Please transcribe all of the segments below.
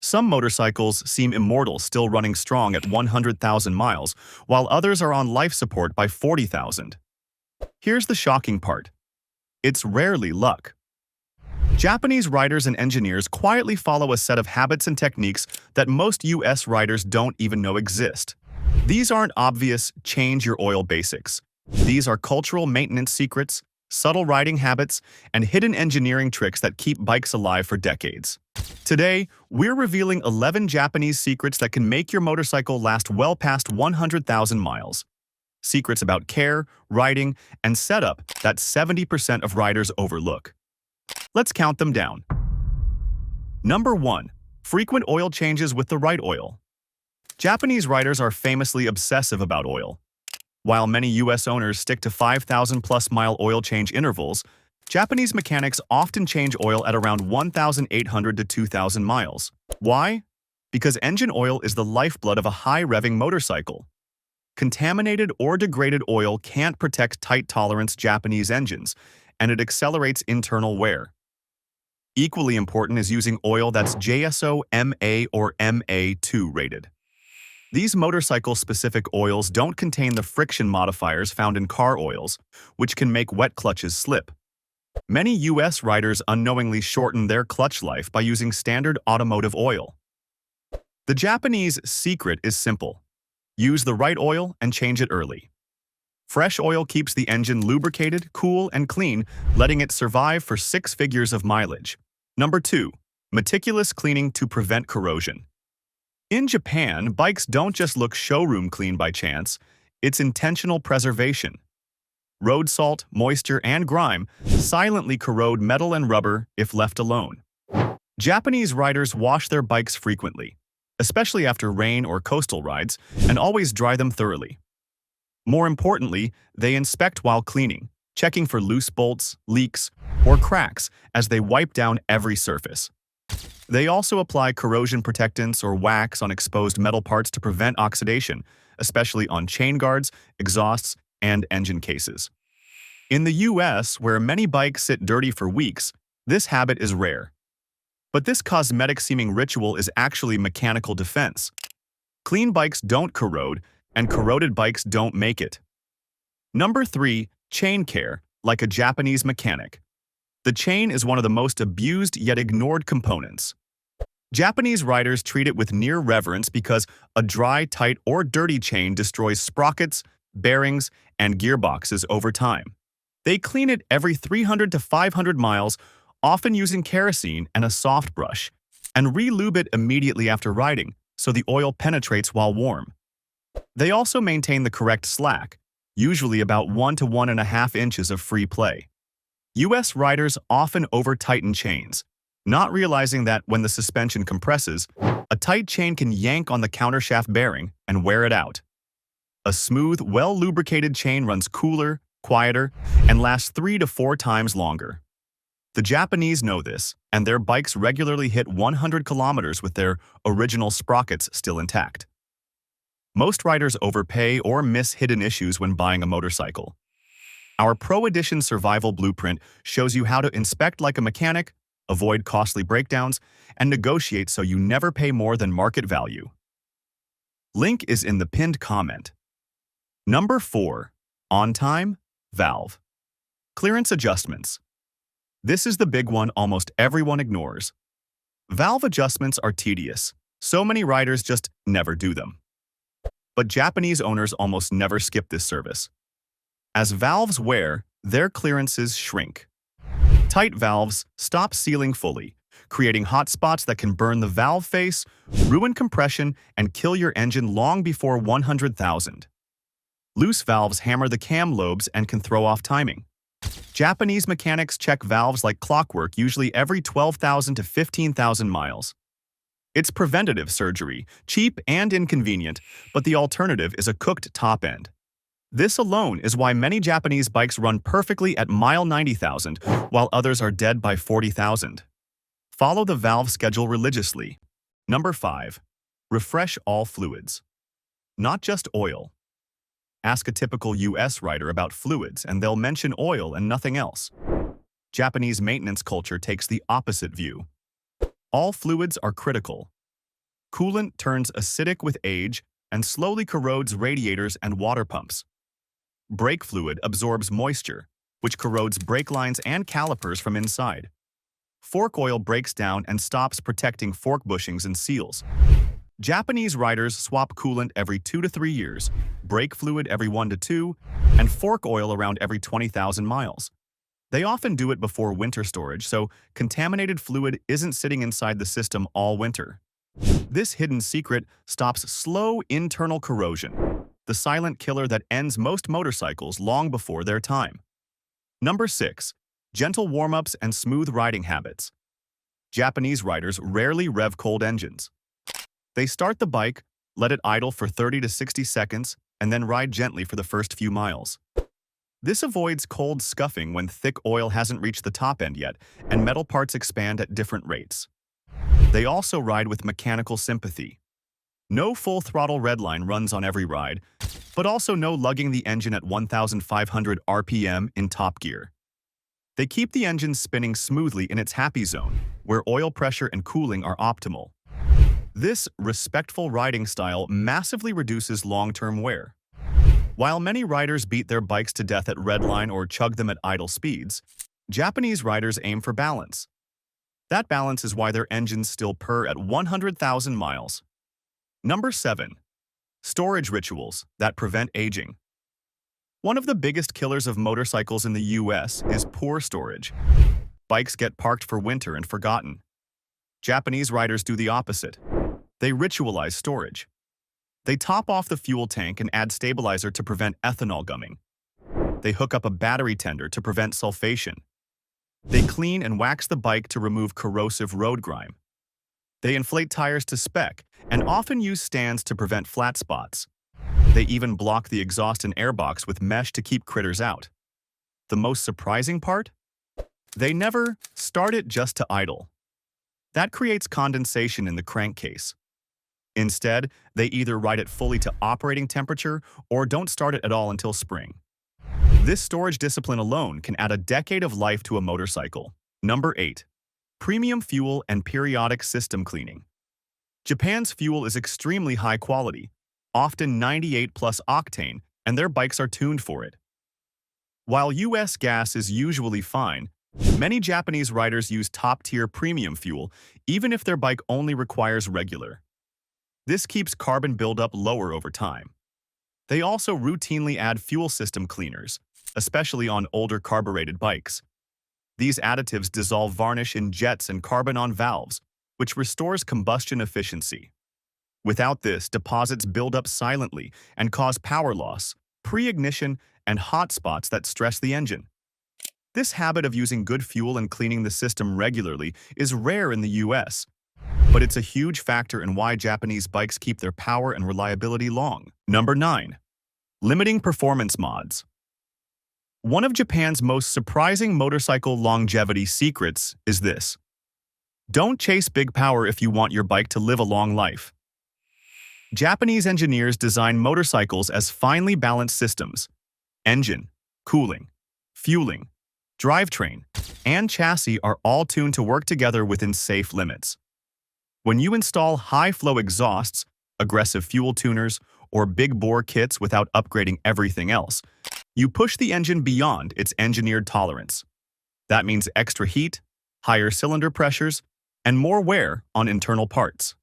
Some motorcycles seem immortal, still running strong at 100,000 miles, while others are on life support by 40,000. Here's the shocking part. It's rarely luck. Japanese riders and engineers quietly follow a set of habits and techniques that most US riders don't even know exist. These aren't obvious change your oil basics. These are cultural maintenance secrets, subtle riding habits, and hidden engineering tricks that keep bikes alive for decades. Today, we're revealing 11 Japanese secrets that can make your motorcycle last well past 100,000 miles. Secrets about care, riding, and setup that 70% of riders overlook. Let's count them down. Number 1. Frequent oil changes with the right oil. Japanese riders are famously obsessive about oil. While many US owners stick to 5,000-plus mile oil change intervals, Japanese mechanics often change oil at around 1,800 to 2,000 miles. Why? Because engine oil is the lifeblood of a high-revving motorcycle. Contaminated or degraded oil can't protect tight-tolerance Japanese engines, and it accelerates internal wear. Equally important is using oil that's JSO, MA, or MA2 rated. These motorcycle-specific oils don't contain the friction modifiers found in car oils, which can make wet clutches slip. Many US riders unknowingly shorten their clutch life by using standard automotive oil. The Japanese secret is simple. Use the right oil and change it early. Fresh oil keeps the engine lubricated, cool, and clean, letting it survive for 6 figures of mileage. Number 2. Meticulous cleaning to prevent corrosion. In Japan, bikes don't just look showroom clean by chance, it's intentional preservation. Road salt, moisture, and grime silently corrode metal and rubber if left alone. Japanese riders wash their bikes frequently, especially after rain or coastal rides, and always dry them thoroughly. More importantly, they inspect while cleaning, checking for loose bolts, leaks, or cracks as they wipe down every surface. They also apply corrosion protectants or wax on exposed metal parts to prevent oxidation, especially on chain guards, exhausts, and engine cases. In the US, where many bikes sit dirty for weeks, this habit is rare. But this cosmetic-seeming ritual is actually mechanical defense. Clean bikes don't corrode, and corroded bikes don't make it. Number 3. Chain care, like a Japanese mechanic. The chain is one of the most abused yet ignored components. Japanese riders treat it with near reverence because a dry, tight, or dirty chain destroys sprockets, bearings, and gearboxes over time. They clean it every 300 to 500 miles, often using kerosene and a soft brush, and re-lube it immediately after riding, so the oil penetrates while warm. They also maintain the correct slack, usually about 1 to 1.5 inches of free play. US riders often over-tighten chains, not realizing that when the suspension compresses, a tight chain can yank on the countershaft bearing and wear it out. A smooth, well-lubricated chain runs cooler, quieter, and lasts 3 to 4 times longer. The Japanese know this, and their bikes regularly hit 100 kilometers with their original sprockets still intact. Most riders overpay or miss hidden issues when buying a motorcycle. Our Pro Edition Survival Blueprint shows you how to inspect like a mechanic, avoid costly breakdowns, and negotiate so you never pay more than market value. Link is in the pinned comment. Number 4. On-time valve. Clearance adjustments. This is the big one almost everyone ignores. Valve adjustments are tedious. So many riders just never do them. But Japanese owners almost never skip this service. As valves wear, their clearances shrink. Tight valves stop sealing fully, creating hot spots that can burn the valve face, ruin compression, and kill your engine long before 100,000. Loose valves hammer the cam lobes and can throw off timing. Japanese mechanics check valves like clockwork, usually every 12,000 to 15,000 miles. It's preventative surgery, cheap and inconvenient, but the alternative is a cooked top end. This alone is why many Japanese bikes run perfectly at mile 90,000, while others are dead by 40,000. Follow the valve schedule religiously. Number 5. Refresh all fluids. Not just oil. Ask a typical US rider about fluids and they'll mention oil and nothing else. Japanese maintenance culture takes the opposite view. All fluids are critical. Coolant turns acidic with age and slowly corrodes radiators and water pumps. Brake fluid absorbs moisture, which corrodes brake lines and calipers from inside. Fork oil breaks down and stops protecting fork bushings and seals. Japanese riders swap coolant every 2 to 3 years, brake fluid every 1 to 2, and fork oil around every 20,000 miles. They often do it before winter storage, so contaminated fluid isn't sitting inside the system all winter. This hidden secret stops slow internal corrosion, the silent killer that ends most motorcycles long before their time. Number 6. Gentle warm-ups and smooth riding habits. Japanese riders rarely rev cold engines. They start the bike, let it idle for 30 to 60 seconds, and then ride gently for the first few miles. This avoids cold scuffing when thick oil hasn't reached the top end yet, and metal parts expand at different rates. They also ride with mechanical sympathy. No full throttle redline runs on every ride, but also no lugging the engine at 1,500 RPM in top gear. They keep the engine spinning smoothly in its happy zone, where oil pressure and cooling are optimal. This respectful riding style massively reduces long-term wear. While many riders beat their bikes to death at redline or chug them at idle speeds, Japanese riders aim for balance. That balance is why their engines still purr at 100,000 miles. Number 7. Storage rituals that prevent aging. One of the biggest killers of motorcycles in the US is poor storage. Bikes get parked for winter and forgotten. Japanese riders do the opposite. They ritualize storage. They top off the fuel tank and add stabilizer to prevent ethanol gumming. They hook up a battery tender to prevent sulfation. They clean and wax the bike to remove corrosive road grime. They inflate tires to spec and often use stands to prevent flat spots. They even block the exhaust and airbox with mesh to keep critters out. The most surprising part? They never start it just to idle. That creates condensation in the crankcase. Instead, they either ride it fully to operating temperature or don't start it at all until spring. This storage discipline alone can add a decade of life to a motorcycle. Number 8. Premium fuel and periodic system cleaning. Japan's fuel is extremely high quality, often 98 plus octane, and their bikes are tuned for it. While US gas is usually fine, many Japanese riders use top-tier premium fuel, even if their bike only requires regular. This keeps carbon buildup lower over time. They also routinely add fuel system cleaners, especially on older carbureted bikes. These additives dissolve varnish in jets and carbon on valves, which restores combustion efficiency. Without this, deposits build up silently and cause power loss, pre-ignition, and hot spots that stress the engine. This habit of using good fuel and cleaning the system regularly is rare in the US, but it's a huge factor in why Japanese bikes keep their power and reliability long. Number 9. Limiting performance mods. One of Japan's most surprising motorcycle longevity secrets is this. Don't chase big power if you want your bike to live a long life. Japanese engineers design motorcycles as finely balanced systems. Engine, cooling, fueling, drivetrain, and chassis are all tuned to work together within safe limits. When you install high-flow exhausts, aggressive fuel tuners, or big-bore kits without upgrading everything else, you push the engine beyond its engineered tolerance. That means extra heat, higher cylinder pressures, and more wear on internal parts.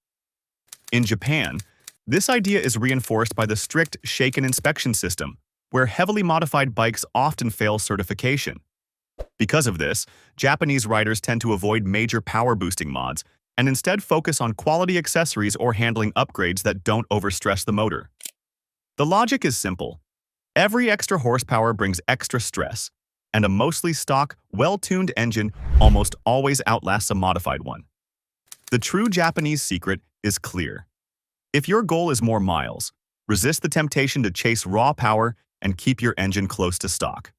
In Japan, this idea is reinforced by the strict Shaken inspection system, where heavily modified bikes often fail certification. Because of this, Japanese riders tend to avoid major power-boosting mods and instead focus on quality accessories or handling upgrades that don't overstress the motor. The logic is simple. Every extra horsepower brings extra stress, and a mostly stock, well-tuned engine almost always outlasts a modified one. The true Japanese secret is clear. If your goal is more miles, resist the temptation to chase raw power and keep your engine close to stock.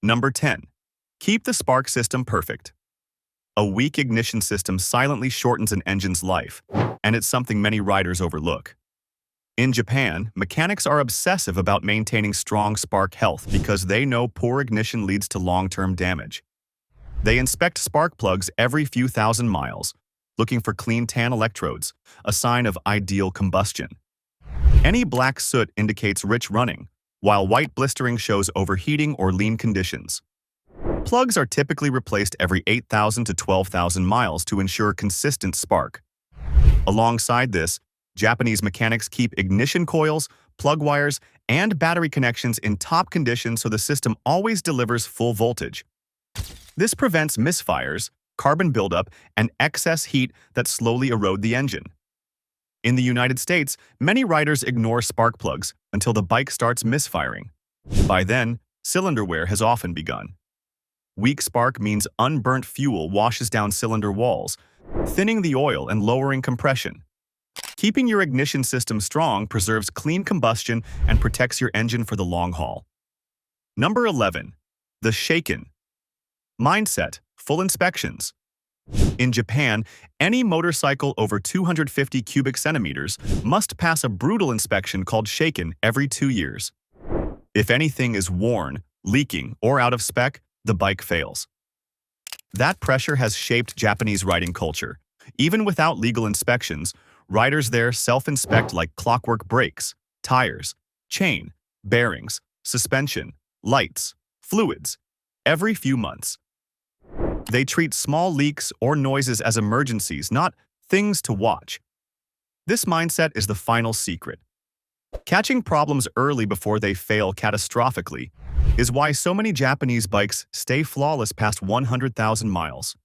Number 10. Keep the spark system perfect. A weak ignition system silently shortens an engine's life, and it's something many riders overlook. In Japan, mechanics are obsessive about maintaining strong spark health because they know poor ignition leads to long-term damage. They inspect spark plugs every few thousand miles, looking for clean tan electrodes, a sign of ideal combustion. Any black soot indicates rich running, while white blistering shows overheating or lean conditions. Plugs are typically replaced every 8,000 to 12,000 miles to ensure consistent spark. Alongside this, Japanese mechanics keep ignition coils, plug wires, and battery connections in top condition so the system always delivers full voltage. This prevents misfires, carbon buildup, and excess heat that slowly erode the engine. In the United States, many riders ignore spark plugs until the bike starts misfiring. By then, cylinder wear has often begun. Weak spark means unburnt fuel washes down cylinder walls, thinning the oil and lowering compression. Keeping your ignition system strong preserves clean combustion and protects your engine for the long haul. Number 11. The Shaken mindset, full inspections. In Japan, any motorcycle over 250 cubic centimeters must pass a brutal inspection called Shaken every 2 years. If anything is worn, leaking, or out of spec, the bike fails. That pressure has shaped Japanese riding culture. Even without legal inspections, riders there self-inspect like clockwork brakes, tires, chain, bearings, suspension, lights, fluids, every few months. They treat small leaks or noises as emergencies, not things to watch. This mindset is the final secret. Catching problems early before they fail catastrophically is why so many Japanese bikes stay flawless past 100,000 miles.